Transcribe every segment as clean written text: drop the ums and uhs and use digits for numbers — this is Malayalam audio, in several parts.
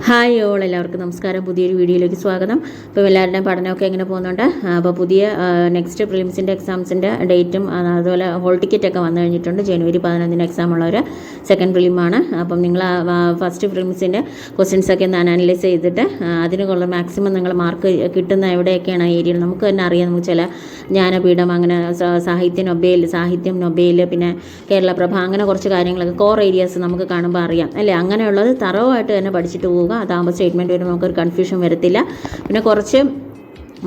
ഹായ് ഓൾ, എല്ലാവർക്കും നമസ്കാരം. പുതിയൊരു വീഡിയോയിലേക്ക് സ്വാഗതം. അപ്പോൾ എല്ലാവരുടെയും പഠനമൊക്കെ എങ്ങനെ പോകുന്നുണ്ട്? അപ്പോൾ പുതിയ നെക്സ്റ്റ് പ്രിലിംസിൻ്റെ എക്സാംസിൻ്റെ ഡേറ്റും അതുപോലെ ഹോൾ ടിക്കറ്റൊക്കെ വന്നു കഴിഞ്ഞിട്ടുണ്ട്. ജനുവരി 11 എക്സാം ഉള്ളവർ സെക്കൻഡ് പ്രിലിമാണ്. അപ്പം നിങ്ങൾ ഫസ്റ്റ് പ്രിലിംസിൻ്റെ ക്വസ്റ്റ്യൻസൊക്കെ ഒന്ന് അനലൈസ് ചെയ്തിട്ട് അതിനുള്ള മാക്സിമം നിങ്ങൾ മാർക്ക് കിട്ടുന്ന എവിടെയൊക്കെയാണ് ആ ഏരിയയിൽ നമുക്ക് തന്നെ അറിയാം. നമുക്ക് ചില ജ്ഞാനപീഠം, അങ്ങനെ സാഹിത്യം നൊബേൽ, പിന്നെ കേരളപ്രഭ, അങ്ങനെ കുറച്ച് കാര്യങ്ങളൊക്കെ കോർ ഏരിയാസ് നമുക്ക് കാണുമ്പോൾ അറിയാം അല്ലേ. അങ്ങനെയുള്ളത് തറവായിട്ട് തന്നെ പഠിച്ചിട്ട് പോവുക. അതാകുമ്പോൾ സ്റ്റേറ്റ്മെൻറ്റ് വരുമ്പോൾ നമുക്കൊരു കൺഫ്യൂഷൻ വരത്തില്ല. പിന്നെ കുറച്ച്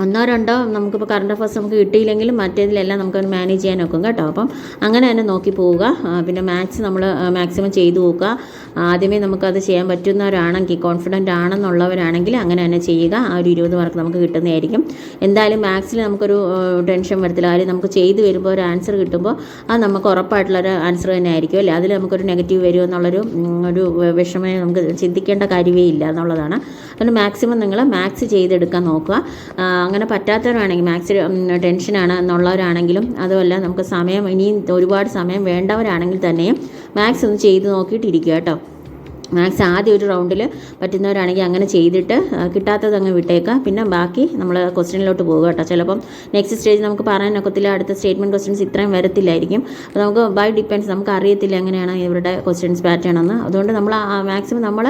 ഒന്നോ രണ്ടോ നമുക്കിപ്പോൾ കറണ്ട് അഫയേഴ്സ് നമുക്ക് കിട്ടിയില്ലെങ്കിലും മറ്റേതിലെല്ലാം നമുക്കത് മാനേജ് ചെയ്യാൻ നോക്കും കേട്ടോ. അപ്പം അങ്ങനെ തന്നെ നോക്കി പോവുക. പിന്നെ മാത്സ് നമ്മൾ മാക്സിമം ചെയ്തു നോക്കുക. ആദ്യമേ നമുക്കത് ചെയ്യാൻ പറ്റുന്നവരാണെങ്കിൽ, കോൺഫിഡൻ്റ് ആണെന്നുള്ളവരാണെങ്കിൽ അങ്ങനെ തന്നെ ചെയ്യുക. ആ ഒരു 20 മാർക്ക് നമുക്ക് കിട്ടുന്നതായിരിക്കും. എന്തായാലും മാത്സിൽ നമുക്കൊരു ടെൻഷൻ വരത്തില്ല. കാര്യം നമുക്ക് ചെയ്ത് വരുമ്പോൾ ഒരു ആൻസർ കിട്ടുമ്പോൾ അത് നമുക്ക് ഉറപ്പായിട്ടുള്ളൊരു ആൻസർ തന്നെ ആയിരിക്കും അല്ലേ. അതിൽ നമുക്കൊരു നെഗറ്റീവ് വരുമോ എന്നുള്ളൊരു വിഷമം നമുക്ക് ചിന്തിക്കേണ്ട കാര്യമേ ഇല്ല എന്നുള്ളതാണ്. അതുകൊണ്ട് മാക്സിമം നിങ്ങൾ മാത്സ് ചെയ്തെടുക്കാൻ നോക്കുക. അങ്ങനെ പറ്റാത്തവരാണെങ്കിൽ, മാത്സ് ടെൻഷനാണ് എന്നുള്ളവരാണെങ്കിലും, അതുമല്ല നമുക്ക് സമയം ഇനിയും ഒരുപാട് സമയം വേണ്ടവരാണെങ്കിൽ തന്നെയും മാത്സ് ഒന്ന് ചെയ്ത് നോക്കിയിട്ടിരിക്കുക കേട്ടോ. മാത്സ് ആദ്യം ഒരു റൗണ്ടിൽ പറ്റുന്നവരാണെങ്കിൽ അങ്ങനെ ചെയ്തിട്ട് കിട്ടാത്തത് അങ്ങ് വിട്ടേക്കുക. പിന്നെ ബാക്കി നമ്മൾ ക്വസ്റ്റ്യനിലോട്ട് പോകുക കേട്ടോ. ചിലപ്പം നെക്സ്റ്റ് സ്റ്റേജ് നമുക്ക് പറയാനൊക്കത്തില്ല, അടുത്ത സ്റ്റേറ്റ്മെൻറ്റ് ക്വസ്റ്റ്യൻസ് ഇത്രയും വരത്തില്ലായിരിക്കും. അപ്പോൾ നമുക്ക് ബൈ ഡിപ്പെൻസ്, നമുക്ക് അറിയത്തില്ല എങ്ങനെയാണ് ഇവരുടെ ക്വസ്റ്റ്യൻസ് പാറ്റേൺ എന്ന്. അതുകൊണ്ട് നമ്മൾ മാക്സിമം നമ്മൾ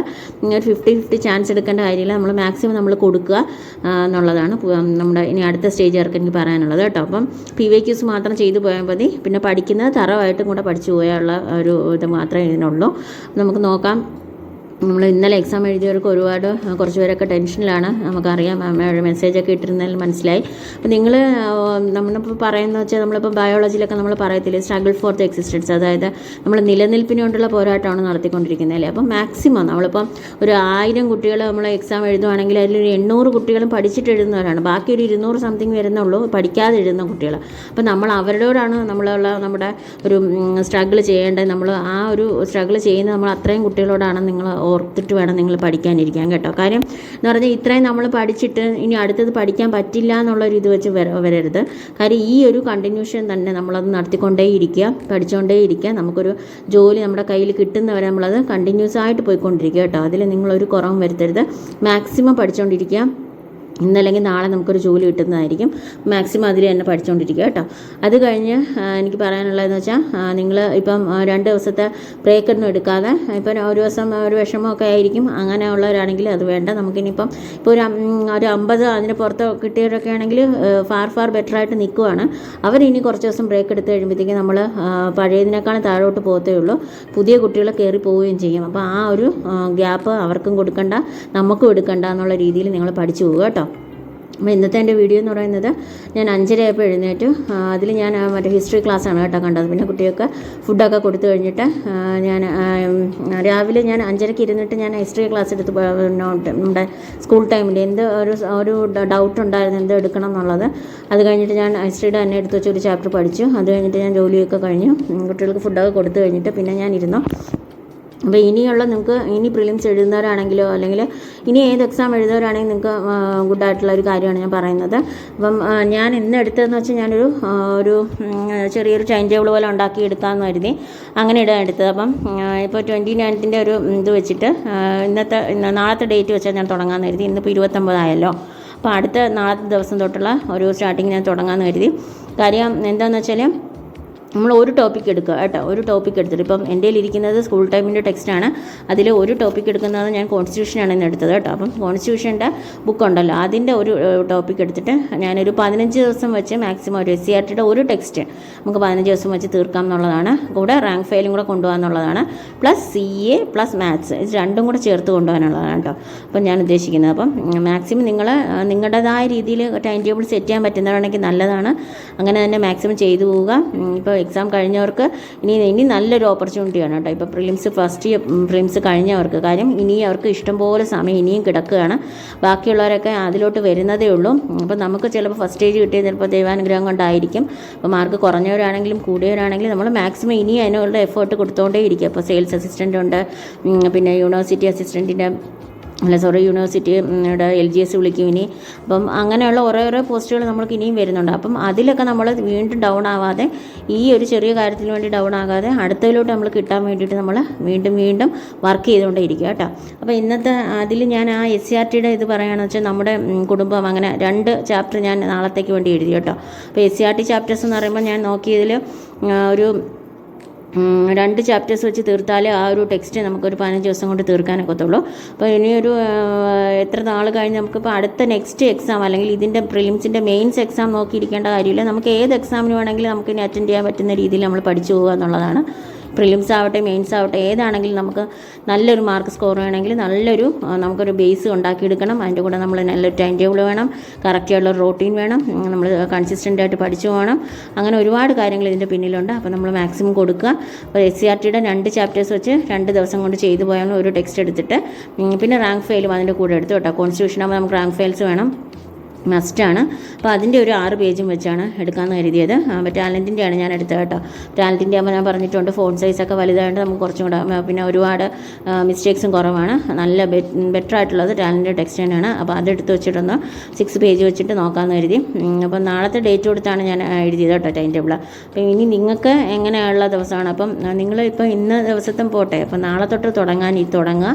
ഒരു 50-50 ചാൻസ് എടുക്കേണ്ട കാര്യമില്ല. നമ്മൾ മാക്സിമം നമ്മൾ കൊടുക്കുക എന്നുള്ളതാണ് നമ്മുടെ ഇനി അടുത്ത സ്റ്റേജുകാർക്ക് എനിക്ക് പറയാനുള്ളത് കേട്ടോ. അപ്പം PYQs മാത്രം ചെയ്തു പോയാൽ മതി. പിന്നെ പഠിക്കുന്നത് തറവായിട്ടും കൂടെ പഠിച്ചു പോയാലുള്ള ഒരു ഇത് മാത്രമേ ഇതിനുള്ളൂ. നമുക്ക് നോക്കാം. നമ്മൾ ഇന്നലെ എക്സാം എഴുതിയവർക്ക് കുറച്ച് പേരൊക്കെ ടെൻഷനിലാണ്. നമുക്കറിയാം, മെസ്സേജൊക്കെ ഇട്ടിരുന്നതിൽ മനസ്സിലായി. അപ്പോൾ നിങ്ങൾ നമ്മളിപ്പോൾ പറയുന്നത് വെച്ചാൽ, നമ്മളിപ്പോൾ ബയോളജിയിലൊക്കെ നമ്മൾ പറയത്തില്ലേ, സ്ട്രഗിൾ ഫോർ ദ എക്സിസ്റ്റൻസ്, അതായത് നമ്മൾ നിലനിൽപ്പിന് കൊണ്ടുള്ള പോരാട്ടമാണ് നടത്തിക്കൊണ്ടിരിക്കുന്നത് അല്ലേ. അപ്പോൾ മാക്സിമം നമ്മളിപ്പം ഒരു 1000 കുട്ടികൾ നമ്മൾ എക്സാം എഴുതുവാണെങ്കിൽ അതിലൊരു 800 കുട്ടികളും പഠിച്ചിട്ട് എഴുതുന്നവരാണ്. ബാക്കി ഒരു 200 സംതിങ് വരുന്നുള്ളൂ പഠിക്കാതെ എഴുതുന്ന കുട്ടികൾ. അപ്പോൾ നമ്മൾ അവരോടാണ് നമ്മുടെ ഒരു സ്ട്രഗിൾ ചെയ്യേണ്ടത്. നമ്മൾ ആ ഒരു സ്ട്രഗിൾ ചെയ്യുന്നത് നമ്മൾ അത്രയും കുട്ടികളോടാണ് നിങ്ങൾ ഓർത്തിട്ട് വേണം നിങ്ങൾ പഠിക്കാനിരിക്കാൻ കേട്ടോ. കാര്യം എന്ന് പറഞ്ഞാൽ ഇത്രയും നമ്മൾ പഠിച്ചിട്ട് ഇനി അടുത്തത് പഠിക്കാൻ പറ്റില്ല എന്നുള്ളൊരു ഇത് വെച്ച് വരരുത്. കാര്യം ഈ ഒരു കണ്ടിന്യൂഷൻ തന്നെ നമ്മളത് പഠിച്ചുകൊണ്ടേയിരിക്കുക. നമുക്കൊരു ജോലി നമ്മുടെ കയ്യിൽ കിട്ടുന്നവരെ നമ്മളത് കണ്ടിന്യൂസ് ആയിട്ട് പോയിക്കൊണ്ടിരിക്കുക കേട്ടോ. അതിൽ നിങ്ങളൊരു കുറവും വരുത്തരുത്. മാക്സിമം പഠിച്ചുകൊണ്ടിരിക്കുക. ഇന്നല്ലെങ്കിൽ നാളെ നമുക്കൊരു ജോലി കിട്ടുന്നതായിരിക്കും. മാക്സിമം അതിൽ തന്നെ പഠിച്ചുകൊണ്ടിരിക്കുക കേട്ടോ. അത് കഴിഞ്ഞ് എനിക്ക് പറയാനുള്ളതെന്ന് വെച്ചാൽ, നിങ്ങൾ ഇപ്പം 2 ദിവസത്തെ ബ്രേക്കൊന്നും എടുക്കാതെ, ഇപ്പം ഒരു ദിവസം ഒരു വിഷമമൊക്കെ ആയിരിക്കും, അങ്ങനെയുള്ളവരാണെങ്കിൽ അത് വേണ്ട. നമുക്കിനിയിപ്പം ഇപ്പോൾ ഒരു 50 അതിന് പുറത്ത് കിട്ടിയവരൊക്കെ ആണെങ്കിൽ ഫാർ ബെറ്ററായിട്ട് നിൽക്കുവാണ്. അവരിനി കുറച്ച് ദിവസം ബ്രേക്ക് എടുത്ത് കഴിയുമ്പോഴത്തേക്കും നമ്മൾ പഴയതിനേക്കാളും താഴോട്ട് പോകത്തേ ഉള്ളൂ. പുതിയ കുട്ടികൾ കയറി പോവുകയും ചെയ്യും. അപ്പോൾ ആ ഒരു ഗ്യാപ്പ് അവർക്കും കൊടുക്കണ്ട, നമുക്കും എടുക്കണ്ട എന്നുള്ള രീതിയിൽ നിങ്ങൾ പഠിച്ചു പോവുക കേട്ടോ. അപ്പോൾ ഇന്നത്തെ എൻ്റെ വീഡിയോ എന്ന് പറയുന്നത്, ഞാൻ 5:30 ആയപ്പോൾ എഴുന്നേറ്റു. അതിൽ ഞാൻ മറ്റേ ഹിസ്റ്ററി ക്ലാസ്സാണ് കേട്ടോ കണ്ടത്. പിന്നെ കുട്ടികൾക്ക് ഫുഡൊക്കെ കൊടുത്തു കഴിഞ്ഞിട്ട് ഞാൻ രാവിലെ 5:30 ഇരുന്നിട്ട് ഞാൻ ഹിസ്റ്ററി ക്ലാസ് എടുത്ത് നമ്മുടെ സ്കൂൾ ടൈമിൻ്റെ ഒരു ഡൗട്ട് ഉണ്ടായിരുന്നു എന്ത് എടുക്കണം എന്നുള്ളത്. അത് കഴിഞ്ഞിട്ട് ഞാൻ ഹിസ്റ്ററിയുടെ തന്നെ എടുത്ത് വെച്ച് ഒരു ചാപ്റ്റർ പഠിച്ചു. അത് കഴിഞ്ഞിട്ട് ഞാൻ ജോലിയൊക്കെ കഴിഞ്ഞു. കുട്ടികൾക്ക് ഫുഡൊക്കെ കൊടുത്തു കഴിഞ്ഞിട്ട് പിന്നെ ഞാൻ ഇരുന്നു. അപ്പോൾ നിങ്ങൾക്ക് ഇനി പ്രിലിംസ് എഴുതുന്നവരാണെങ്കിലോ അല്ലെങ്കിൽ ഇനി ഏത് എക്സാം എഴുതുന്നവരാണെങ്കിലും നിങ്ങൾക്ക് ഗുഡായിട്ടുള്ള ഒരു കാര്യമാണ് ഞാൻ പറയുന്നത്. അപ്പം ഞാൻ ഇന്ന് എടുത്തതെന്ന് വെച്ചാൽ ഞാനൊരു ചെറിയൊരു ടൈം ടേബിൾ പോലെ ഉണ്ടാക്കി എടുക്കാമെന്ന് കരുതി അങ്ങനെ എടുത്തത്. അപ്പം ഇപ്പോൾ 29th ഒരു ഇത് വെച്ചിട്ട് നാളത്തെ ഡേറ്റ് വെച്ചാൽ ഞാൻ തുടങ്ങാമെന്ന് കരുതി. ഇന്നിപ്പോൾ 29 ആയല്ലോ. അപ്പോൾ നാളത്തെ ദിവസം തൊട്ടുള്ള ഒരു സ്റ്റാർട്ടിങ് ഞാൻ തുടങ്ങാമെന്ന് കരുതി. കാര്യം എന്താണെന്ന് വെച്ചാൽ, നമ്മൾ ഒരു ടോപ്പിക് എടുക്കുക കേട്ടോ. ഒരു ടോപ്പിക് എടുത്തിട്ട്, ഇപ്പം എൻ്റെ ഇരിക്കുന്നത് സ്കൂൾ ടൈമിൻ്റെ ടെക്സ്റ്റാണ്. അതിൽ ഒരു ടോപ്പിക് എടുക്കുന്നത് ഞാൻ കോൺസ്റ്റിറ്റ്യൂഷനാണ് ഇന്ന് എടുത്തത് കേട്ടോ. അപ്പം കോൺസ്റ്റിറ്റ്യൂഷൻ്റെ ബുക്കുണ്ടല്ലോ, അതിൻ്റെ ഒരു ടോപ്പിക് എടുത്തിട്ട് ഞാനൊരു 15 ദിവസം വെച്ച് മാക്സിമം ഒരു SCRTയുടെ ഒരു ടെക്സ്റ്റ് നമുക്ക് 15 ദിവസം വെച്ച് തീർക്കാം എന്നുള്ളതാണ്. കൂടെ റാങ്ക് ഫയലും കൂടെ കൊണ്ടുപോകാമെന്നുള്ളതാണ്. പ്ലസ് CA പ്ലസ് മാത്സ്, ഇത് രണ്ടും കൂടെ ചേർത്ത് കൊണ്ടുപോകാനുള്ളതാണ് കേട്ടോ. അപ്പം ഞാൻ ഉദ്ദേശിക്കുന്നത്, അപ്പം മാക്സിമം നിങ്ങൾ നിങ്ങളുടേതായ രീതിയിൽ ടൈം ടേബിൾ സെറ്റ് ചെയ്യാൻ പറ്റുന്നവരാണെങ്കിൽ നല്ലതാണ്. അങ്ങനെ തന്നെ മാക്സിമം ചെയ്തു പോവുക. ഇപ്പോൾ എക്സാം കഴിഞ്ഞവർക്ക് ഇനി നല്ലൊരു ഓപ്പർച്യൂണിറ്റിയാണ് കേട്ടോ. ഇപ്പോൾ പ്രിലിംസ് കഴിഞ്ഞവർക്ക്, കാര്യം ഇനി അവർക്ക് ഇഷ്ടംപോലെ സമയം ഇനിയും കിടക്കുകയാണ്. ബാക്കിയുള്ളവരൊക്കെ അതിലോട്ട് വരുന്നതേ ഉള്ളൂ. അപ്പോൾ നമുക്ക് ചിലപ്പോൾ ഫസ്റ്റ് സ്റ്റേജ് കിട്ടിയത് ചിലപ്പോൾ ദൈവാനുഗ്രഹം കൊണ്ടായിരിക്കും. അപ്പോൾ മാർക്ക് കുറഞ്ഞവരാണെങ്കിലും കൂടിയവരാണെങ്കിലും നമ്മൾ മാക്സിമം ഇനി അതിനുള്ള എഫേർട്ട് കൊടുത്തുകൊണ്ടേ ഇരിക്കുക. അപ്പോൾ സെയിൽസ് അസിസ്റ്റൻ്റ് ഉണ്ട്, പിന്നെ യൂണിവേഴ്സിറ്റി അസിസ്റ്റൻറ്റിൻ്റെ യൂണിവേഴ്സിറ്റിയുടെ LGS വിളിക്കും ഇനി. അപ്പം അങ്ങനെയുള്ള ഓരോരോ പോസ്റ്റുകൾ നമ്മൾക്ക് ഇനിയും വരുന്നുണ്ട്. അപ്പം അതിലൊക്കെ നമ്മൾ വീണ്ടും ഡൗൺ ആവാതെ, ഈ ഒരു ചെറിയ കാര്യത്തിന് വേണ്ടി ഡൗൺ ആകാതെ അടുത്തതിലോട്ട് നമ്മൾ കിട്ടാൻ വേണ്ടിയിട്ട് നമ്മൾ വീണ്ടും വീണ്ടും വർക്ക് ചെയ്തുകൊണ്ടേ ഇരിക്കുക കേട്ടോ. അപ്പോൾ ഇന്നത്തെ അതിൽ ഞാൻ ആ SCRTയുടെ ഇത് പറയുകയാണെന്ന് വെച്ചാൽ നമ്മുടെ കുടുംബം, അങ്ങനെ 2 ചാപ്റ്റർ ഞാൻ നാളത്തേക്ക് വേണ്ടി എഴുതി കേട്ടോ. അപ്പോൾ SCRT ചാപ്റ്റേഴ്സ് എന്ന് പറയുമ്പോൾ ഞാൻ നോക്കിയതിൽ ഒരു 2 ചാപ്റ്റേഴ്സ് വെച്ച് തീർത്താൽ ആ ഒരു ടെക്സ്റ്റ് നമുക്കൊരു 15 ദിവസം കൊണ്ട് തീർക്കാനൊക്കത്തുള്ളൂ. അപ്പോൾ ഇനിയൊരു എത്ര നാൾ കഴിഞ്ഞ് നമുക്കിപ്പോൾ അടുത്ത നെക്സ്റ്റ് എക്സാം അല്ലെങ്കിൽ ഇതിൻ്റെ പ്രിലിംസിൻ്റെ മെയിൻസ് എക്സാം നോക്കിയിരിക്കേണ്ട കാര്യമില്ല. നമുക്ക് ഏത് എക്സാമിന് വേണമെങ്കിലും നമുക്കിനി അറ്റൻഡ് ചെയ്യാൻ പറ്റുന്ന രീതിയിൽ നമ്മൾ പഠിച്ചു പോകുക എന്നുള്ളതാണ്. പ്രിലിംസ് ആവട്ടെ മെയിൻസ് ആവട്ടെ ഏതാണെങ്കിലും നമുക്ക് നല്ലൊരു മാർക്ക് സ്കോർ ചെയ്യണമെങ്കിൽ നമുക്കൊരു ബേസ് ഉണ്ടാക്കിയെടുക്കണം. അതിൻ്റെ കൂടെ നമ്മൾ നല്ലൊരു ടൈം ടേബിൾ വേണം, കറക്റ്റായിട്ടുള്ള റൂട്ടീൻ വേണം, നമ്മൾ കൺസിസ്റ്റൻ്റായിട്ട് പഠിച്ചു പോകണം. അങ്ങനെ ഒരുപാട് കാര്യങ്ങൾ ഇതിൻ്റെ പിന്നിലുണ്ട്. അപ്പോൾ നമ്മൾ മാക്സിമം കൊടുക്കുക. അപ്പോൾ SCRTയുടെ 2 ചാപ്റ്റേഴ്സ് വെച്ച് 2 ദിവസം കൊണ്ട് ചെയ്തു പോയാൽ ഒരു ടെക്സ്റ്റ് എടുത്തിട്ട് പിന്നെ റാങ്ക് ഫെയിലും അതിൻ്റെ കൂടെ എടുത്തു കേട്ടോ. കോൺസ്റ്റിറ്റ്യൂഷൻ ആകുമ്പോൾ നമുക്ക് റാങ്ക് ഫെയിൽസ് വേണം, മസ്റ്റാണ്. അപ്പോൾ അതിൻ്റെ ഒരു 6 പേജും വെച്ചാണ് എടുക്കാമെന്ന് കരുതിയത്. അപ്പോൾ ടാലൻറ്റിൻ്റെയാണ് ഞാൻ എടുത്തത് കേട്ടോ. ടാലൻറ്റിൻ്റെ ആകുമ്പോൾ ഞാൻ പറഞ്ഞിട്ടുണ്ട് ഫോണ്ട് സൈസൊക്കെ വലുതായിട്ട് നമുക്ക് കുറച്ചും കൂടെ, പിന്നെ ഒരുപാട് മിസ്റ്റേക്സും കുറവാണ്. നല്ല ബെറ്റർ ആയിട്ടുള്ളത് ടാലൻറ്റ് ടെക്സ്റ്റ് തന്നെയാണ്. അപ്പോൾ അതെടുത്ത് വെച്ചിട്ടൊന്ന് 6 പേജ് വെച്ചിട്ട് നോക്കാമെന്ന് കരുതി. അപ്പോൾ നാളത്തെ ഡേറ്റ് കൊടുത്താണ് ഞാൻ എഴുതിയത് കേട്ടോ ടൈം ടേബിൾ. അപ്പോൾ ഇനി നിങ്ങൾക്ക് എങ്ങനെയുള്ള ദിവസമാണ്, അപ്പം നിങ്ങൾ ഇപ്പോൾ ഇന്ന ദിവസത്തും പോട്ടെ, അപ്പോൾ നാളെ തൊട്ട് തുടങ്ങുക.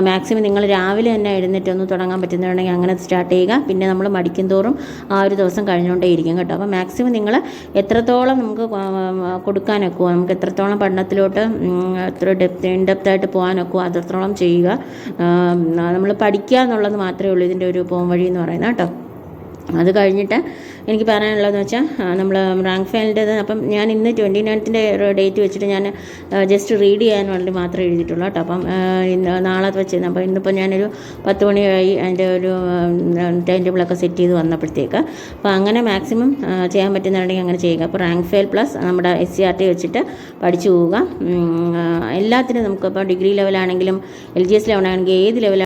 മാക്സിമം നിങ്ങൾ രാവിലെ തന്നെ എഴുന്നേറ്റ് ഒന്ന് തുടങ്ങാൻ പറ്റുന്നുണ്ടെങ്കിൽ അങ്ങനെ സ്റ്റാർട്ട് ചെയ്യുക. പിന്നെ നമ്മൾ മടിക്കും തോറും ആ ഒരു ദിവസം കഴിഞ്ഞുകൊണ്ടേ ഇരിക്കും കേട്ടോ. അപ്പോൾ മാക്സിമം നിങ്ങൾ എത്രത്തോളം നമുക്ക് കൊടുക്കാനൊക്കുമോ, നമുക്ക് എത്രത്തോളം പഠനത്തിലോട്ട് എത്ര ഇൻഡെപ്തായിട്ട് പോകാനൊക്കുമോ അത്രത്തോളം ചെയ്യുക. നമ്മൾ പഠിക്കുക എന്നുള്ളത് മാത്രമേ ഉള്ളൂ ഇതിൻ്റെ ഒരു പോം വഴി എന്ന് പറയുന്നത് കേട്ടോ. അത് കഴിഞ്ഞിട്ട് എനിക്ക് പറയാനുള്ളതെന്ന് വെച്ചാൽ നമ്മൾ റാങ്ക് ഫയലിൻ്റെത്, അപ്പം ഞാൻ ഇന്ന് 29th ഡേറ്റ് വെച്ചിട്ട് ഞാൻ ജസ്റ്റ് റീഡ് ചെയ്യാൻ വേണ്ടി മാത്രമേ എഴുതിയിട്ടുള്ളൂ കേട്ടോ. അപ്പം നാളെ വെച്ചിരുന്നു. അപ്പോൾ ഇന്നിപ്പോൾ ഞാനൊരു 10 മണിയായി അതിൻ്റെ ഒരു ടൈം ടേബിളൊക്കെ സെറ്റ് ചെയ്ത് വന്നപ്പോഴത്തേക്ക്. അപ്പോൾ അങ്ങനെ മാക്സിമം ചെയ്യാൻ പറ്റുന്നുണ്ടെങ്കിൽ അങ്ങനെ ചെയ്യുക. അപ്പോൾ റാങ്ക് ഫയൽ പ്ലസ് നമ്മുടെ SCRT വെച്ചിട്ട് പഠിച്ചു പോവുക. എല്ലാത്തിനും നമുക്കിപ്പോൾ ഡിഗ്രി ലെവലാണെങ്കിലും LGS ലെവലാണെങ്കിലും ഏത് ലെവലാണെങ്കിലും